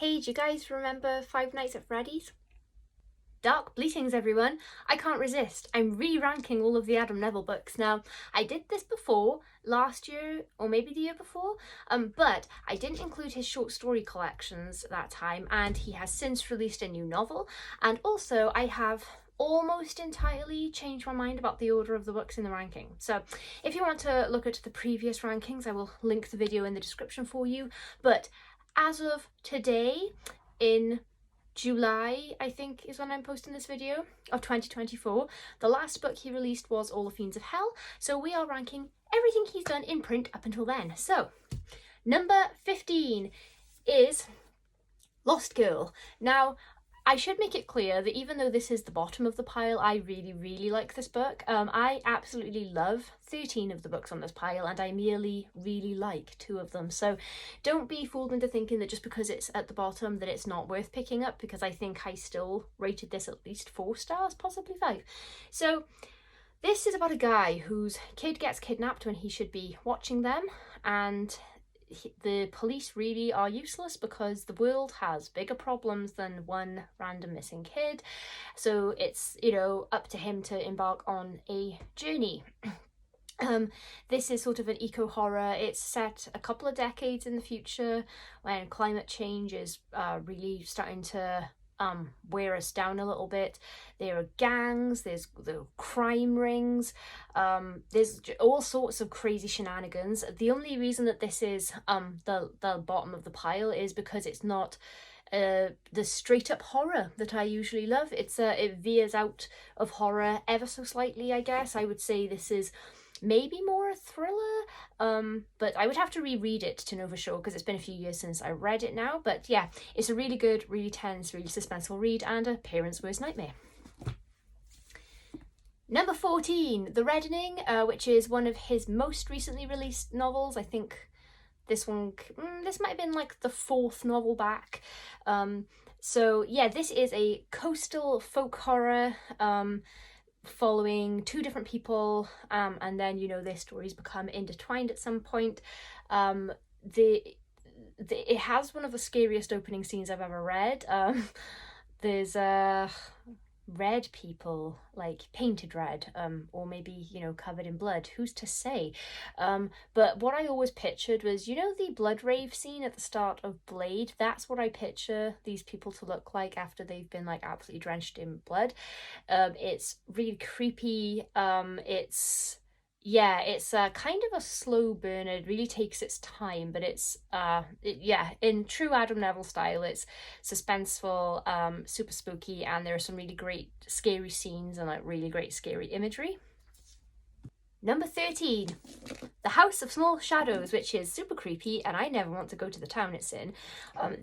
Hey, do you guys remember Five Nights at Freddy's? Dark Bleatings, everyone! I can't resist. I'm re-ranking all of the Adam Nevill books. Now, I did this before, last year, or maybe the year before, but I didn't include his short story collections that time, and he has since released a new novel, and also I have almost entirely changed my mind about the order of the books in the ranking. So if you want to look at the previous rankings, I will link the video in the description for you, but as of today, in July, I think is when I'm posting this video, of 2024, the last book he released was All the Fiends of Hell, so we are ranking everything he's done in print up until then. So, number 15 is Lost Girl. Now, I should make it clear that even though this is the bottom of the pile, I really like this book. I absolutely love 13 of the books on this pile, and I merely really like 2 of them. So don't be fooled into thinking that just because it's at the bottom that it's not worth picking up, because I think I still rated this at least 4 stars, possibly 5. So this is about a guy whose kid gets kidnapped when he should be watching them, and the police really are useless because the world has bigger problems than one random missing kid. So it's, you know, up to him to embark on a journey. This is sort of an eco-horror. It's set a couple of decades in the future when climate change is really starting to wear us down a little bit. There are gangs, there's the crime rings, there's all sorts of crazy shenanigans. The only reason that this is the bottom of the pile is because it's not the straight up horror that I usually love. It veers out of horror ever so slightly, I guess. I would say this is maybe more a thriller, but I would have to reread it to know for sure because it's been a few years since I read it now. But yeah, it's a really good, really tense, really suspenseful read, and a parent's worst nightmare. Number 14, The Reddening, which is one of his most recently released novels. I think this might have been like the 4th novel back. So yeah, this is a coastal folk horror, following 2 different people, and then, you know, their stories become intertwined at some point. It has one of the scariest opening scenes I've ever read. There's red people, like painted red, or maybe, you know, covered in blood, who's to say. But what I always pictured was, you know, the blood rave scene at the start of Blade. That's what I picture these people to look like after they've been like absolutely drenched in blood. It's really creepy. It's kind of a slow burner. It really takes its time, but it's in true Adam Nevill style. It's suspenseful, super spooky, and there are some really great scary scenes and like really great scary imagery. Number 13, The House of Small Shadows, which is super creepy, and I never want to go to the town it's in.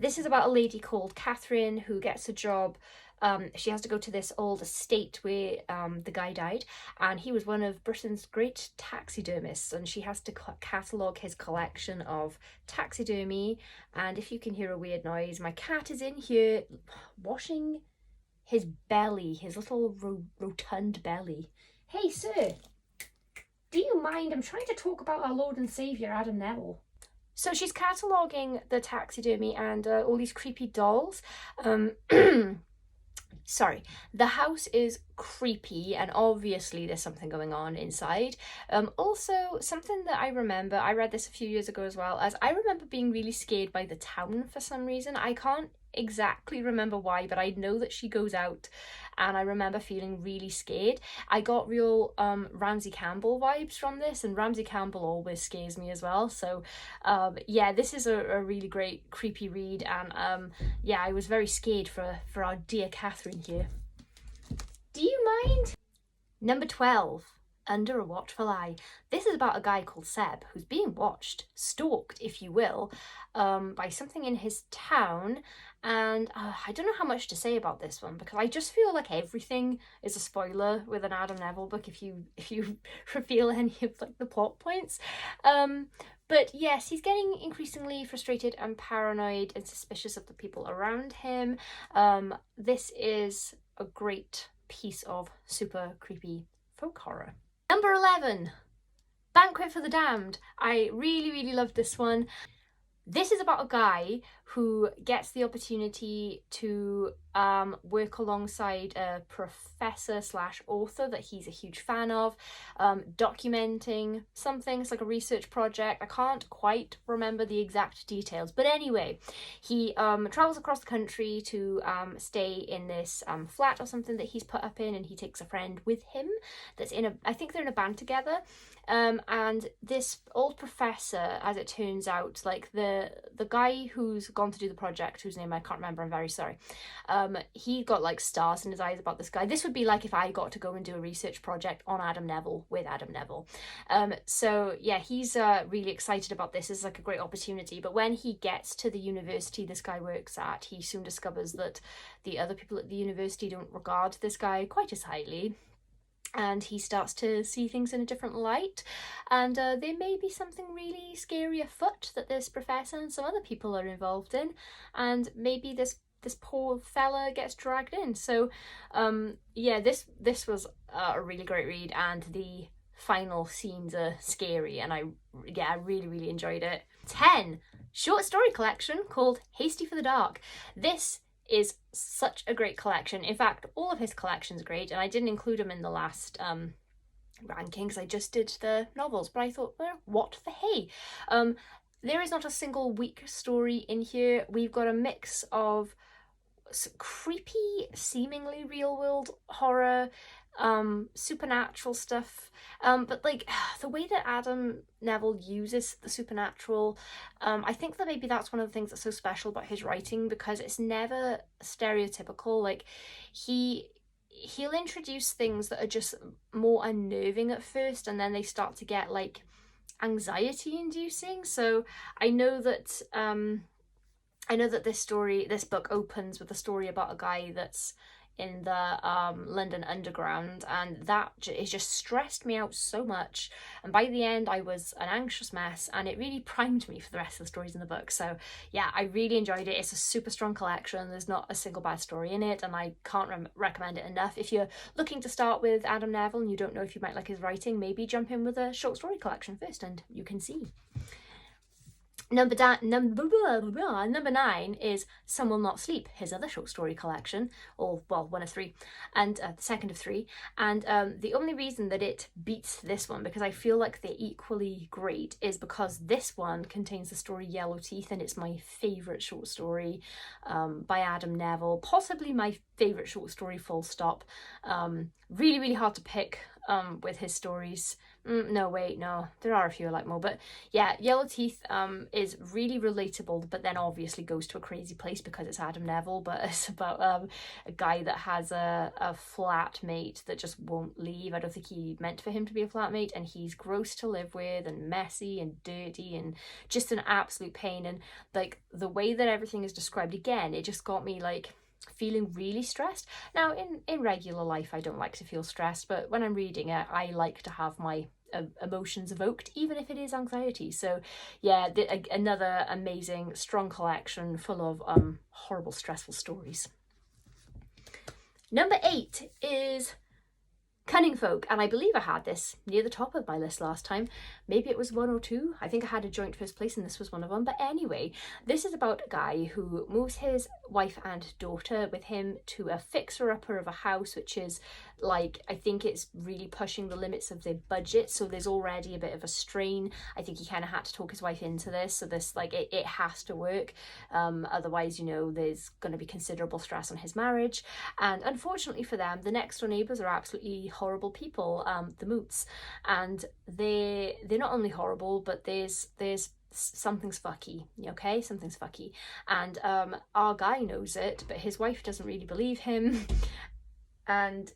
This is about a lady called Catherine who gets a job. She has to go to this old estate where the guy died, and he was one of Britain's great taxidermists, and she has to catalogue his collection of taxidermy. And if you can hear a weird noise, my cat is in here washing his belly, his little rotund belly. Hey, sir! Do you mind? I'm trying to talk about our Lord and Saviour, Adam Nevill. So she's cataloguing the taxidermy and all these creepy dolls. Sorry, the house is creepy and obviously there's something going on inside. Also, something that I remember, I read this a few years ago as well, as I remember being really scared by the town for some reason. I can't exactly remember why, but I know that she goes out and I remember feeling really scared. I got real Ramsey Campbell vibes from this, and Ramsey Campbell always scares me as well. So yeah, this is a really great creepy read, and yeah, I was very scared for our dear Catherine here. Do you mind? Number 12, Under a Watchful Eye. This is about a guy called Seb who's being watched, stalked if you will, by something in his town, and I don't know how much to say about this one because I just feel like everything is a spoiler with an Adam Nevill book if you reveal any of like the plot points. But yes, he's getting increasingly frustrated and paranoid and suspicious of the people around him. This is a great piece of super creepy folk horror. Number 11, Banquet for the Damned. I really loved this one. This is about a guy who gets the opportunity to work alongside a professor slash author that he's a huge fan of, documenting something. It's like a research project. I can't quite remember the exact details, but anyway, he travels across the country to stay in this flat or something that he's put up in, and he takes a friend with him that's in a, I think they're in a band together. And this old professor, as it turns out, like the guy who's gone to do the project, whose name I can't remember, I'm very sorry, he got like stars in his eyes about this guy. This would be like if I got to go and do a research project on Adam Nevill with Adam Nevill. So yeah, he's really excited about this. This is like a great opportunity. But when he gets to the university this guy works at, he soon discovers that the other people at the university don't regard this guy quite as highly. And he starts to see things in a different light, and there may be something really scary afoot that this professor and some other people are involved in, and maybe this poor fella gets dragged in. So yeah, this was a really great read, and the final scenes are scary, and I really enjoyed it. 10, short story collection called Hasty for the Dark. This is such a great collection. In fact, all of his collection's great, and I didn't include them in the last rankings. I just did the novels, but I thought, well, what the hey? There is not a single weak story in here. We've got a mix of creepy, seemingly real-world horror, supernatural stuff, but like the way that Adam Nevill uses the supernatural, I think that maybe that's one of the things that's so special about his writing, because it's never stereotypical. Like he'll introduce things that are just more unnerving at first, and then they start to get like anxiety inducing. So I know that this book opens with a story about a guy that's in the London Underground, and that it just stressed me out so much, and by the end I was an anxious mess, and it really primed me for the rest of the stories in the book. So yeah, I really enjoyed it. It's a super strong collection. There's not a single bad story in it, and I can't recommend it enough. If you're looking to start with Adam Nevill and you don't know if you might like his writing, maybe jump in with a short story collection first and you can see. Number 9 is Some Will Not Sleep, his other short story collection, or well, one of 3, and the second of 3. And the only reason that it beats this one, because I feel like they're equally great, is because this one contains the story Yellow Teeth, and it's my favourite short story by Adam Nevill, possibly my favourite short story full stop. Really hard to pick with his stories. No, there are a few I like more, but yeah, Yellow Teeth is really relatable, but then obviously goes to a crazy place because it's Adam Nevill. But it's about a guy that has a flatmate that just won't leave. I don't think he meant for him to be a flatmate, and he's gross to live with and messy and dirty and just an absolute pain. And like the way that everything is described, again, it just got me like feeling really stressed. Now in regular life I don't like to feel stressed, but when I'm reading it I like to have my emotions evoked, even if it is anxiety. So yeah, another amazing strong collection full of horrible stressful stories. Number 8 is Cunning Folk, and I believe I had this near the top of my list last time. Maybe it was 1 or 2. I think I had a joint first place and this was one of them. But anyway, this is about a guy who moves his wife and daughter with him to a fixer-upper of a house, which is like, I think it's really pushing the limits of their budget, so there's already a bit of a strain. I think he kind of had to talk his wife into this, so this like it has to work, otherwise, you know, there's going to be considerable stress on his marriage. And unfortunately for them, the next door neighbours are absolutely horrible people, the Moots, and they're not only horrible, but there's something's fucky, okay? Something's fucky. And our guy knows it, but his wife doesn't really believe him. And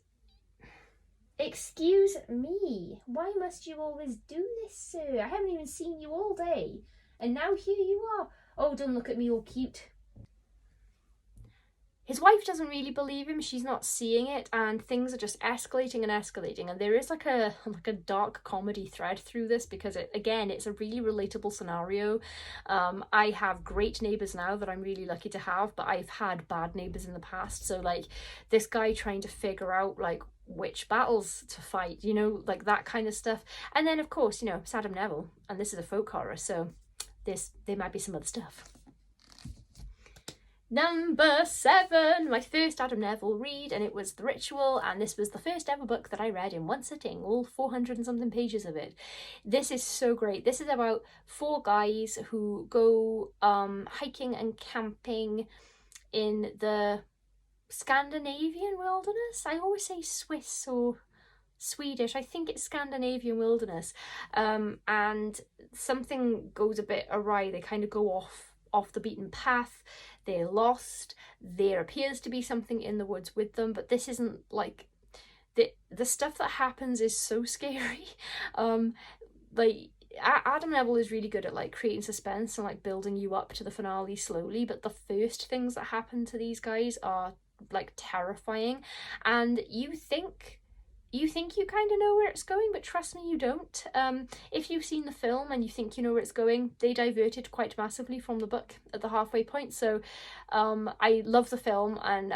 excuse me, why must you always do this, sir? I haven't even seen you all day, and now here you are. Oh, don't look at me all cute. His wife doesn't really believe him, she's not seeing it, and things are just escalating, and there is like a dark comedy thread through this, because it's a really relatable scenario. I have great neighbours now that I'm really lucky to have, but I've had bad neighbours in the past, so like this guy trying to figure out like which battles to fight, you know, like that kind of stuff. And then of course, you know, it's Adam Nevill, and this is a folk horror, so there might be some other stuff. Number 7, my first Adam Nevill read, and it was The Ritual, and this was the first ever book that I read in one sitting, all 400 and something pages of it. This is so great. This is about 4 guys who go hiking and camping in the Scandinavian wilderness. I always say Swiss or Swedish. I think it's Scandinavian wilderness, and something goes a bit awry. They kind of go off the beaten path. They're lost. There appears to be something in the woods with them, but this isn't like the stuff that happens is so scary. Like Adam Nevill is really good at like creating suspense and like building you up to the finale slowly, but the first things that happen to these guys are like terrifying, and you think you kind of know where it's going, but trust me, you don't. If you've seen the film and you think you know where it's going, they diverted quite massively from the book at the halfway point. So I love the film and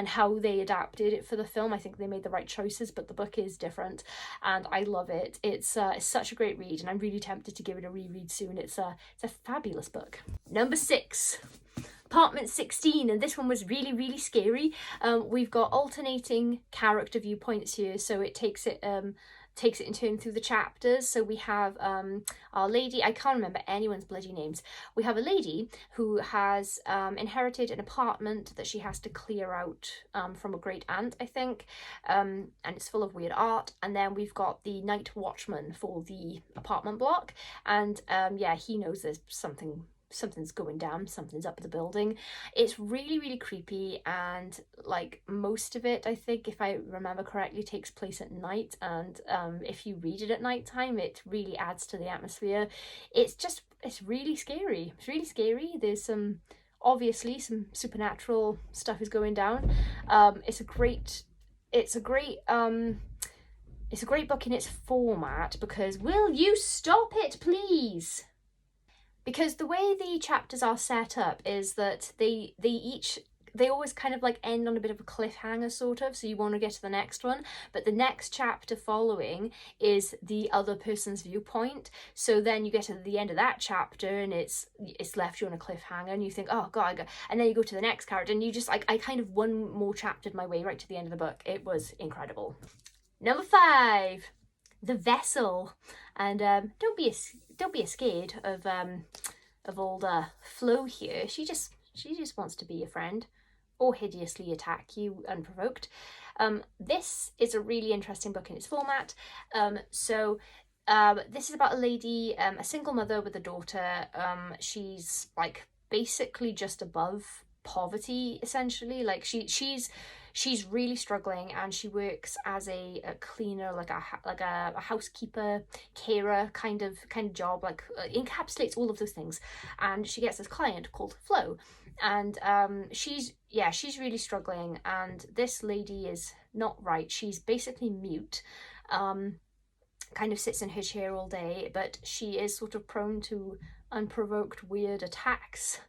how they adapted it for the film. I think they made the right choices, but the book is different and I love it. It's such a great read and I'm really tempted to give it a reread soon. It's a fabulous book. Number 6. Apartment 16, and this one was really scary. We've got alternating character viewpoints here, so it takes it in turn through the chapters. So we have our lady, I can't remember anyone's bloody names. We have a lady who has inherited an apartment that she has to clear out from a great aunt, I think, and it's full of weird art. And then we've got the night watchman for the apartment block, and yeah, he knows there's something's going down, something's up the building. It's really creepy, and like most of it, I think if I remember correctly, takes place at night, and if you read it at night time, it really adds to the atmosphere. It's really scary. It's really scary. There's obviously some supernatural stuff is going down. It's a great book in its format, because will you stop it please? Because the way the chapters are set up is that they always kind of like end on a bit of a cliffhanger, sort of, so you want to get to the next one, but the next chapter following is the other person's viewpoint, so then you get to the end of that chapter and it's left you on a cliffhanger and you think, oh god, and then you go to the next character and you just like, I kind of one more chaptered my way right to the end of the book. It was incredible. Number 5, The Vessel, and don't be scared of old Flo here. She just wants to be a friend or hideously attack you unprovoked. This is a really interesting book in its format. This is about a lady, a single mother with a daughter. She's like basically just above poverty, essentially. Like she's really struggling, and she works as a cleaner, like a housekeeper, carer kind of job, like encapsulates all of those things. And she gets this client called Flo, and she's really struggling, and this lady is not right. She's basically mute, kind of sits in her chair all day, but she is sort of prone to unprovoked weird attacks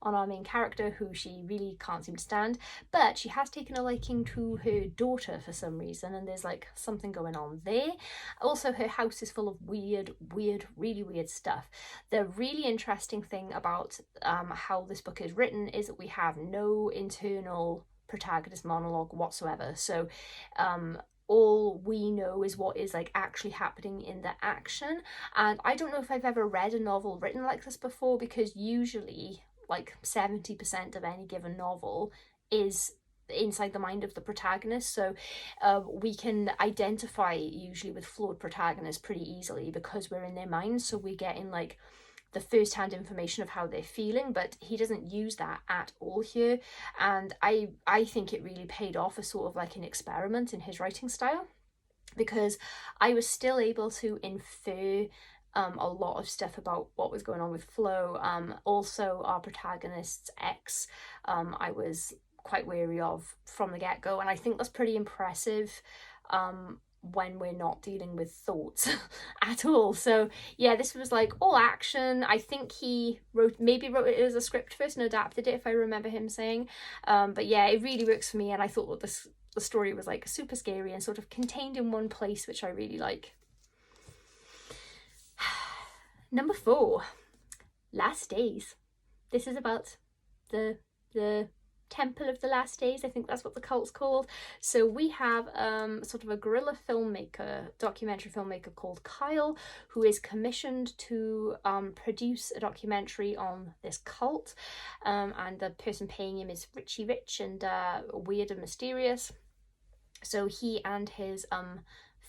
on our main character, who she really can't seem to stand. But she has taken a liking to her daughter for some reason, and there's like something going on there. Also, her house is full of weird, really weird stuff. The really interesting thing about how this book is written is that we have no internal protagonist monologue whatsoever. So all we know is what is like actually happening in the action. And I don't know if I've ever read a novel written like this before, because usually like 70% of any given novel is inside the mind of the protagonist, so we can identify usually with flawed protagonists pretty easily because we're in their minds, so we're getting like the first-hand information of how they're feeling. But he doesn't use that at all here, and I think it really paid off as sort of like an experiment in his writing style, because I was still able to infer a lot of stuff about what was going on with Flo. Also, our protagonist's ex, I was quite wary of from the get-go, and I think that's pretty impressive when we're not dealing with thoughts at all. So yeah, this was like all action. I think he maybe wrote it as a script first and adapted it, if I remember him saying. But yeah, it really works for me, and I thought that the story was like super scary and sort of contained in one place, which I really like. Number 4, Last Days. This is about the Temple of the Last Days, I think that's what the cult's called. So we have sort of a guerrilla filmmaker, documentary filmmaker called Kyle, who is commissioned to produce a documentary on this cult, and the person paying him is Richie Rich and weird and mysterious. So he and his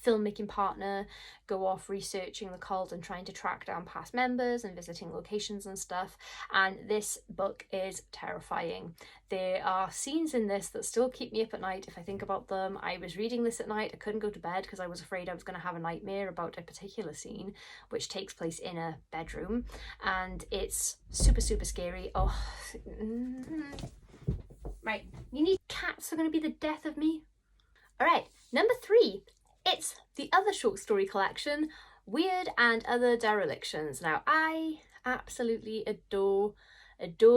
filmmaking partner go off researching the cult and trying to track down past members and visiting locations and stuff. And this book is terrifying. There are scenes in this that still keep me up at night if I think about them. I was reading this at night, I couldn't go to bed because I was afraid I was going to have a nightmare about a particular scene which takes place in a bedroom, and it's super scary. Oh, right, you need cats are going to be the death of me. Alright, number 3. It's the other short story collection, Weird and Other Derelictions. Now, I absolutely adore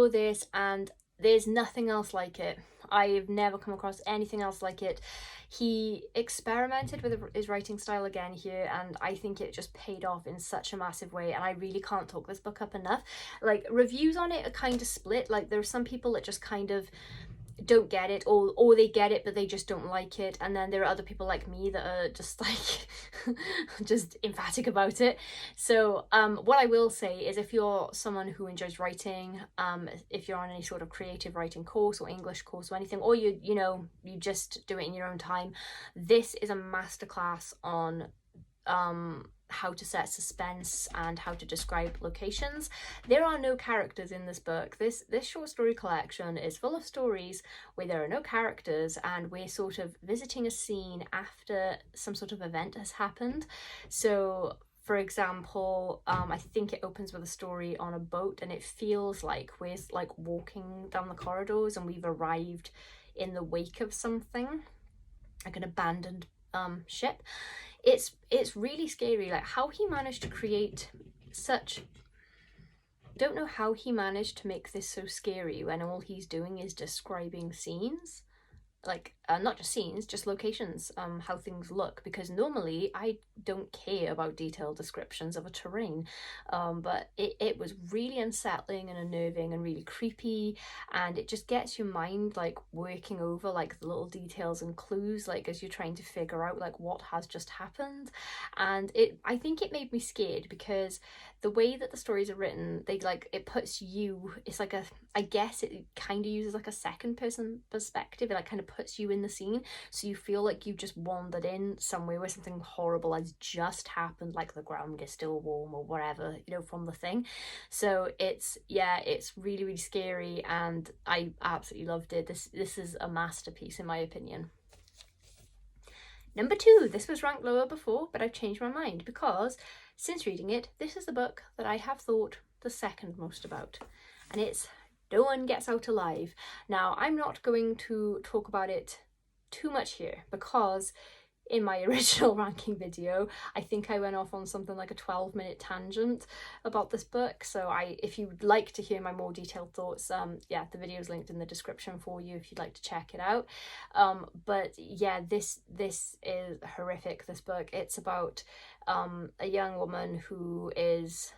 this, and there's nothing else like it. I've never come across anything else like it. He experimented with his writing style again here, and I think it just paid off in such a massive way, and I really can't talk this book up enough. Like, reviews on it are kind of split. Like, there are some people that just kind of don't get it, or they get it but they just don't like it, and then there are other people like me that are just like just emphatic about it. So what I will say is, if you're someone who enjoys writing, if you're on any sort of creative writing course or English course or anything, or you just do it in your own time, this is a masterclass on how to set suspense and how to describe locations. There are no characters in this book. This short story collection is full of stories where there are no characters, and we're sort of visiting a scene after some sort of event has happened. So for example, I think it opens with a story on a boat, and it feels like we're like walking down the corridors and we've arrived in the wake of something, like an abandoned ship. It's really scary, like how he managed to create such, don't know how he managed to make this so scary when all he's doing is describing scenes, like not just scenes, just locations, how things look, because normally I don't care about detailed descriptions of a terrain, but it was really unsettling and unnerving and really creepy, and it just gets your mind like working over like the little details and clues, like as you're trying to figure out like what has just happened. And I think it made me scared because the way that the stories are written, they like, it puts you, it's like I guess it kind of uses like a second person perspective. It like kind of puts you in the scene, so you feel like you just wandered in somewhere where something horrible has just happened, like the ground is still warm or whatever, from the thing. So it's really scary, and I absolutely loved it. This is a masterpiece in my opinion. Number 2, this was ranked lower before, but I've changed my mind because since reading it, this is the book that I have thought the second most about, and it's No One Gets Out Alive. Now, I'm not going to talk about it too much here because in my original ranking video, I think I went off on something like a 12-minute tangent about this book. So if you'd like to hear my more detailed thoughts, the video is linked in the description for you if you'd like to check it out. But yeah, this is horrific, this book. It's about a young woman who is,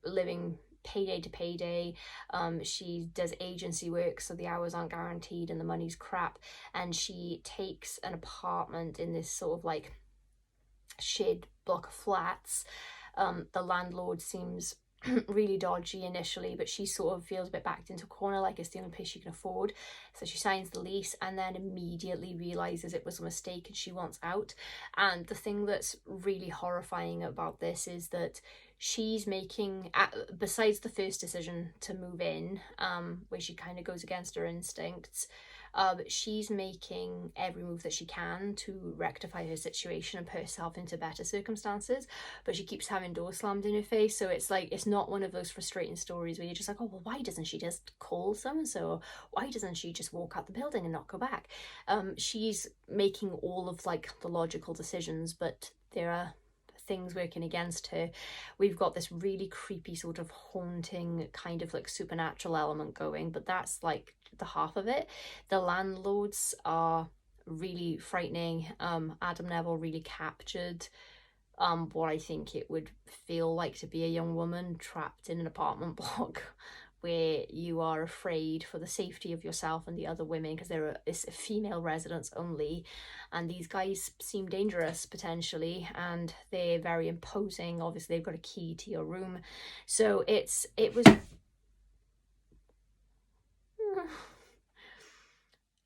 living payday to payday. She does agency work, so the hours aren't guaranteed and the money's crap, and she takes an apartment in this sort of like shared block of flats. The landlord seems really dodgy initially, but she sort of feels a bit backed into a corner, like it's the only place she can afford. So she signs the lease and then immediately realizes it was a mistake and she wants out. And the thing that's really horrifying about this is that she's making, besides the first decision to move in, where she kind of goes against her instincts, she's making every move that she can to rectify her situation and put herself into better circumstances, but she keeps having doors slammed in her face. So it's like, it's not one of those frustrating stories where you're just like, oh well, why doesn't she just call so-and-so, or why doesn't she just walk out the building and not go back? She's making all of like the logical decisions, but there are things working against her. We've got this really creepy sort of haunting kind of like supernatural element going, but that's like the half of it. The landlords are really frightening. Adam Nevill really captured what I think it would feel like to be a young woman trapped in an apartment block where you are afraid for the safety of yourself and the other women, because it's female residents only, and these guys seem dangerous potentially, and they're very imposing. Obviously they've got a key to your room, so it was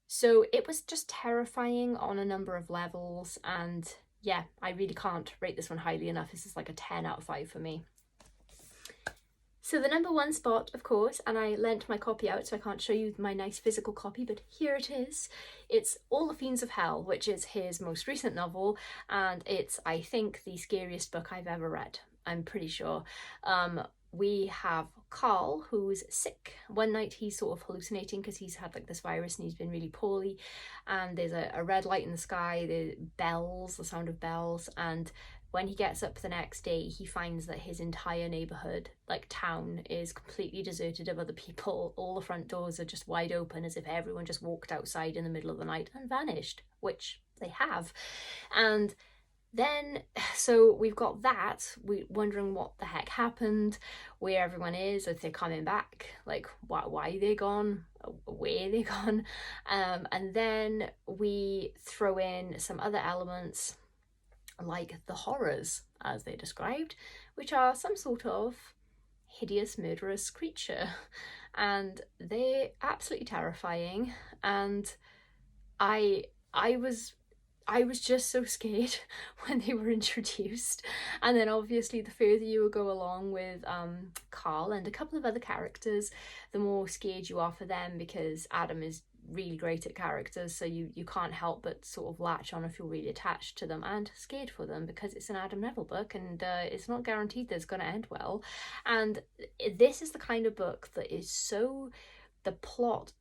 so it was just terrifying on a number of levels, and yeah, I really can't rate this one highly enough. This is like a 10 out of 5 for me. So the number one spot, of course, and I lent my copy out, so I can't show you my nice physical copy, but here it is. It's All the Fiends of Hell, which is his most recent novel, and it's, I think, the scariest book I've ever read. I'm pretty sure. We have Carl, who's sick. One night he's sort of hallucinating because he's had like this virus and he's been really poorly, and there's a red light in the sky, the bells, the sound of bells, and when he gets up the next day, he finds that his entire neighborhood, like town, is completely deserted of other people. All the front doors are just wide open, as if everyone just walked outside in the middle of the night and vanished, which they have. And then, so we've got that, we're wondering what the heck happened, where everyone is, if they're coming back, like why they're gone, where they're gone. And then we throw in some other elements, like the horrors, as they're described, which are some sort of hideous, murderous creature. And they're absolutely terrifying. And I was just so scared when they were introduced. And then obviously the further you go along with Carl and a couple of other characters, the more scared you are for them, because Adam is really great at characters, so you can't help but sort of latch on if you're really attached to them and scared for them, because it's an Adam Nevill book, and it's not guaranteed that it's going to end well. And this is the kind of book that is so, the plot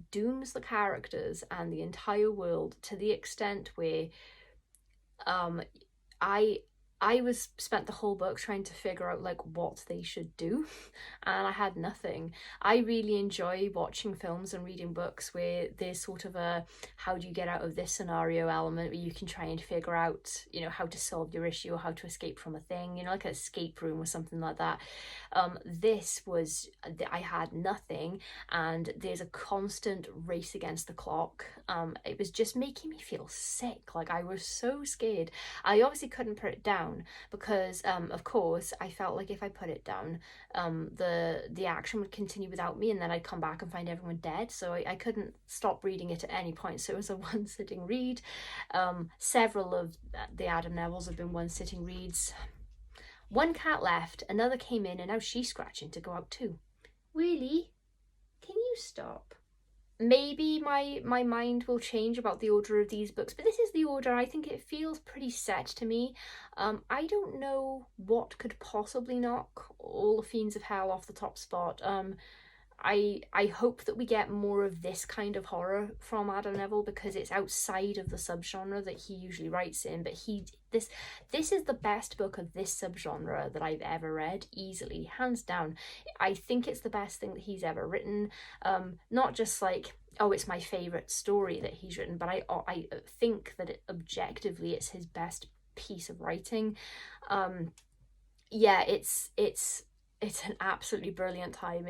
dooms the characters and the entire world to the extent where I was spent the whole book trying to figure out like what they should do, and I had nothing. I really enjoy watching films and reading books where there's sort of a how do you get out of this scenario element, where you can try and figure out, you know, how to solve your issue or how to escape from a thing, you know, like an escape room or something like that. This was, I had nothing, and there's a constant race against the clock. It was just making me feel sick. Like, I was so scared. I obviously couldn't put it down because of course I felt like if I put it down, the action would continue without me, and then I'd come back and find everyone dead, so I couldn't stop reading it at any point. So it was a one sitting read. Several of the Adam Nevilles have been one sitting reads. One cat left, another came in, and now she's scratching to go out too. Really? Can you stop? Maybe my mind will change about the order of these books, but this is the order. I think it feels pretty set to me. I don't know what could possibly knock All the Fiends of Hell off the top spot. I hope that we get more of this kind of horror from Adam Nevill, because it's outside of the subgenre that he usually writes in. But this is the best book of this subgenre that I've ever read, easily, hands down. I think it's the best thing that he's ever written. Not just like, oh, it's my favourite story that he's written, but I think that objectively it's his best piece of writing. Yeah, it's an absolutely brilliant time.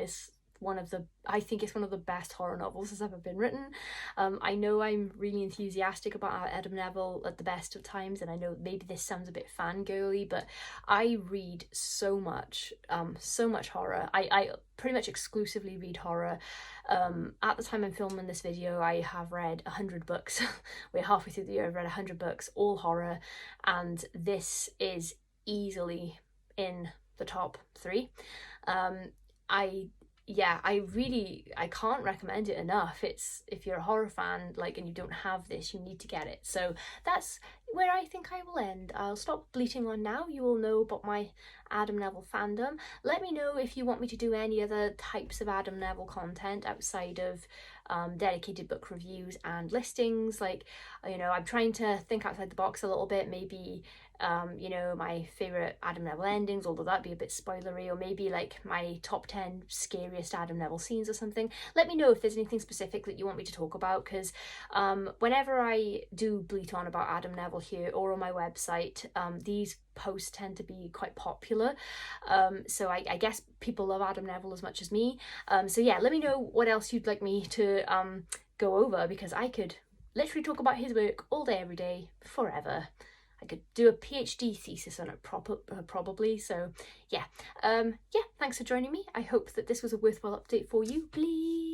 I think it's one of the best horror novels that's ever been written. I know I'm really enthusiastic about Adam Nevill at the best of times, and I know maybe this sounds a bit fangirly, but I read so much horror. I pretty much exclusively read horror. At the time I'm filming this video, I have read 100 books. We're halfway through the year, I've read 100 books, all horror, and this is easily in the top 3. I can't recommend it enough. If you're a horror fan, like, and you don't have this, you need to get it. So that's where I think I will end. I'll stop bleating on now. You all know about my Adam Nevill fandom. Let me know if you want me to do any other types of Adam Nevill content outside of dedicated book reviews and listings. Like, you know, I'm trying to think outside the box a little bit, maybe you know, my favourite Adam Neville endings, although that'd be a bit spoilery, or maybe like my top 10 scariest Adam Neville scenes or something. Let me know if there's anything specific that you want me to talk about, because whenever I do bleat on about Adam Neville here or on my website, these posts tend to be quite popular. So I guess people love Adam Neville as much as me. So yeah, let me know what else you'd like me to go over, because I could literally talk about his work all day, every day, forever. I could do a PhD thesis on it probably. So yeah, thanks for joining me. I hope that this was a worthwhile update for you. Please.